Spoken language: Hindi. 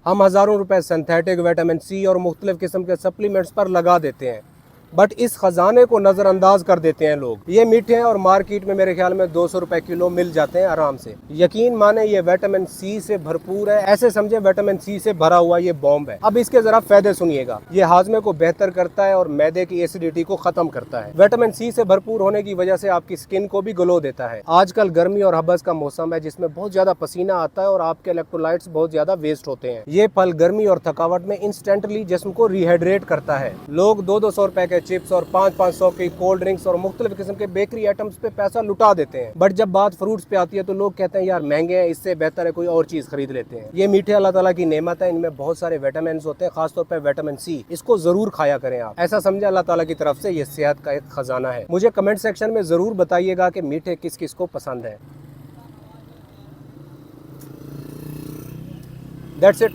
हम हज़ारों रुपए सिंथेटिक विटामिन सी और मुख्तलिफ किस्म के सप्लीमेंट्स पर लगा देते हैं, बट इस ख़जाने को नज़रअंदाज कर देते हैं लोग। ये मीठे हैं और मार्केट में मेरे ख्याल में 200 रुपए किलो मिल जाते हैं आराम से। यकीन माने ये विटामिन सी से भरपूर है, ऐसे समझे विटामिन सी से भरा हुआ ये बॉम्ब है। अब इसके जरा फायदे सुनिएगा। ये हाजमे को बेहतर करता है और मैदे की एसिडिटी को खत्म करता है। विटामिन सी से भरपूर होने की वजह से आपकी स्किन को भी ग्लो देता है। आजकल गर्मी और हबस का मौसम है जिसमें बहुत ज्यादा पसीना आता है और आपके इलेक्ट्रोलाइट्स बहुत ज्यादा वेस्ट होते हैं। ये फल गर्मी और थकावट में इंस्टेंटली जिस्म को रिहाइड्रेट करता है। लोग 200-200 रुपए के चिप्स और 500-500 की कोल्ड ड्रिंक्स और मुख्तलिफ किस्म के बेकरी आइटम्स पे पैसा लुटा देते हैं, बट जब बात फ्रूट्स पे आती है तो लोग कहते हैं यार महंगे हैं, इससे बेहतर है कोई और चीज खरीद लेते हैं। ये मीठे अल्लाह ताला की नेमत है, इनमें बहुत सारे विटामिन होते हैं, खासतौर पर विटामिन सी। इसको जरूर खाया करें आप। ऐसा समझे अल्लाह ताला की तरफ से ये सेहत का एक खजाना है। मुझे कमेंट सेक्शन में जरूर बताइएगा कि मीठे किस किस को पसंद है। That's it.